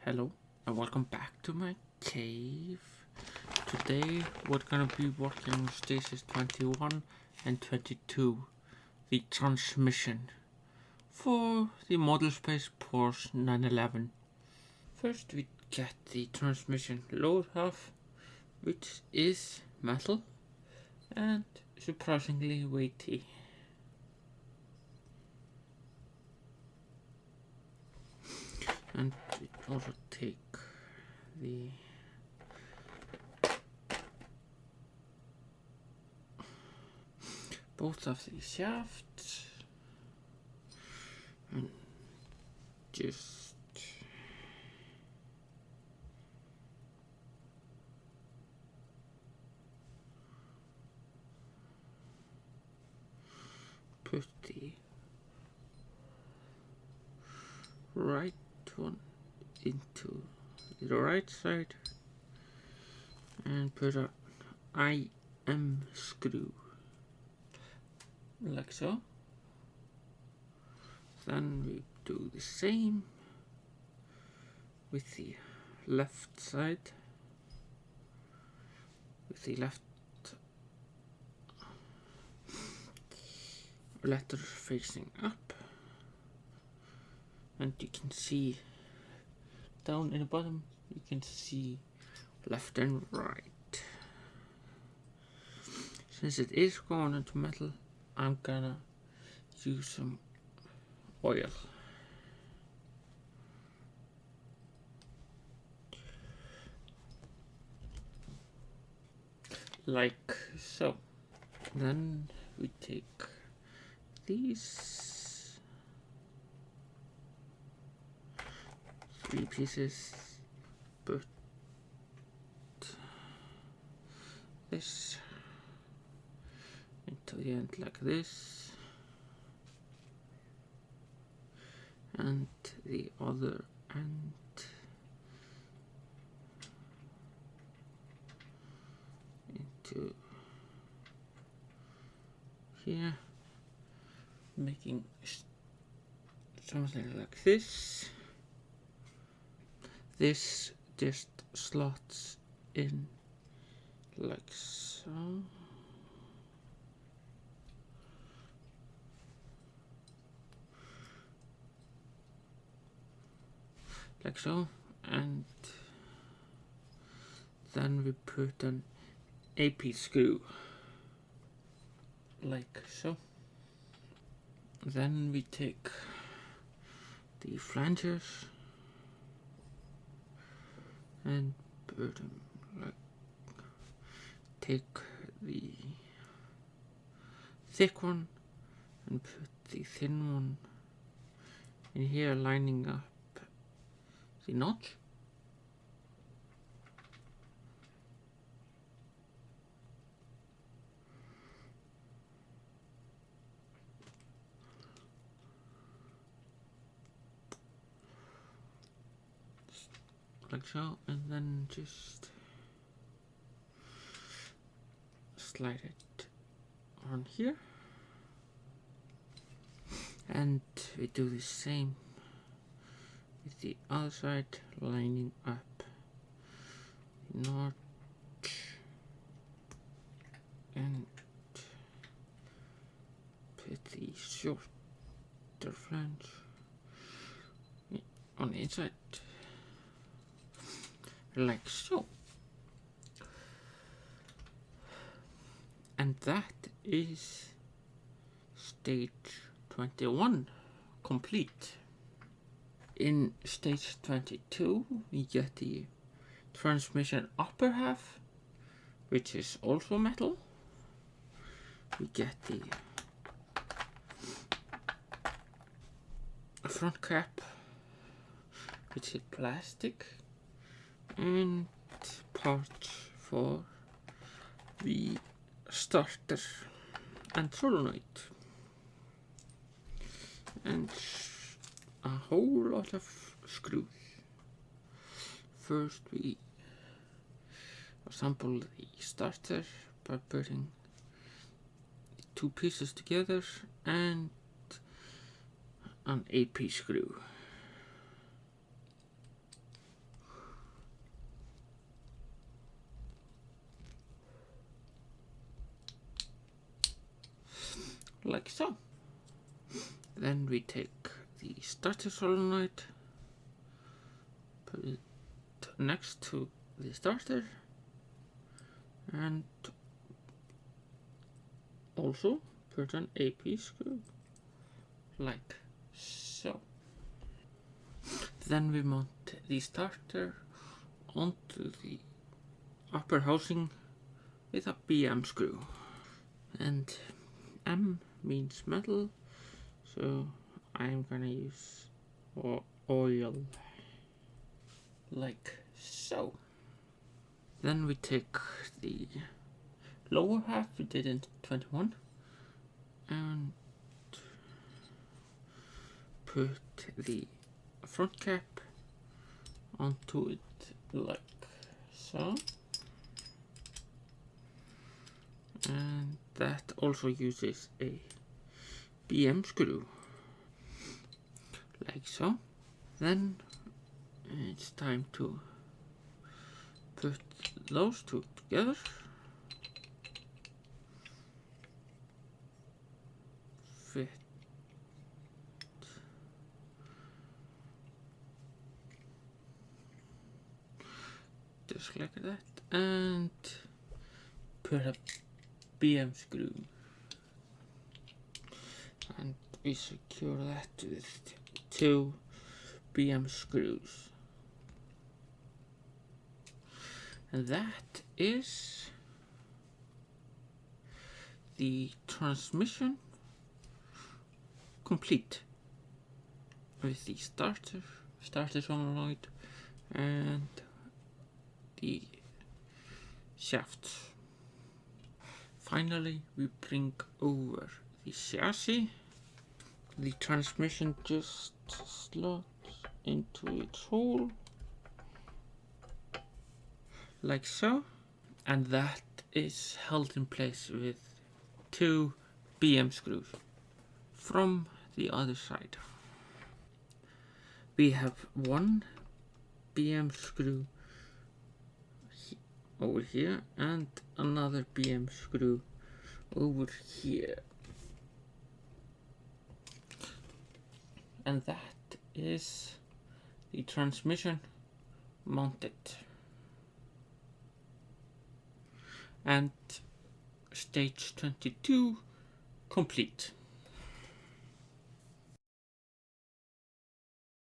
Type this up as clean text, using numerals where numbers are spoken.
Hello and welcome back to my cave. Today we're gonna be working on stages 21 and 22, the transmission for the Model-Space Porsche 911. First we get the transmission lower half, which is metal and surprisingly weighty. And we also take the both of the shafts and just put the right one into the right side and put an IM screw like so. Then we do the same with the left side, with the left letter facing up, and you can see down in the bottom you can see left and right. Since it is going into metal, I'm gonna use some oil. Like so. Then we take these 3 pieces, put this into the end like this, and the other end into here, making something like this. This just slots in like so. Like so, and then we put an AP screw like so. Then we take the flanges and put them like, take the thick one and put the thin one in here, lining up the notch. Like so, and then just slide it on here, and we do the same with the other side, lining up the notch and put the shorter flange on the inside like so. And that is stage 21 complete. In stage 22 we get the transmission upper half, which is also metal. We get the front cap, which is plastic, and parts for the starter and solenoid, and a whole lot of screws. First we assemble the starter by putting 2 pieces together and an AP screw. like so. Then we take the starter solenoid, put it next to the starter, and also put an AP screw, like so. Then we mount the starter onto the upper housing with a BM screw. And M means metal, so I'm gonna use oil, like so. Then we take the lower half we did in 21 and put the front cap onto it like so. And that also uses a BM screw, like so. Then it's time to put those two together. Fit just like that, and put a BM screw, and we secure that with 2 BM screws. And that is the transmission complete with the starter solenoid and the shafts. Finally, we bring over the chassis. The transmission just slots into its hole like so, and that is held in place with 2 BM screws from the other side. We have 1 BM screw over here and another BM screw over here, and that is the transmission mounted. And stage 22 complete.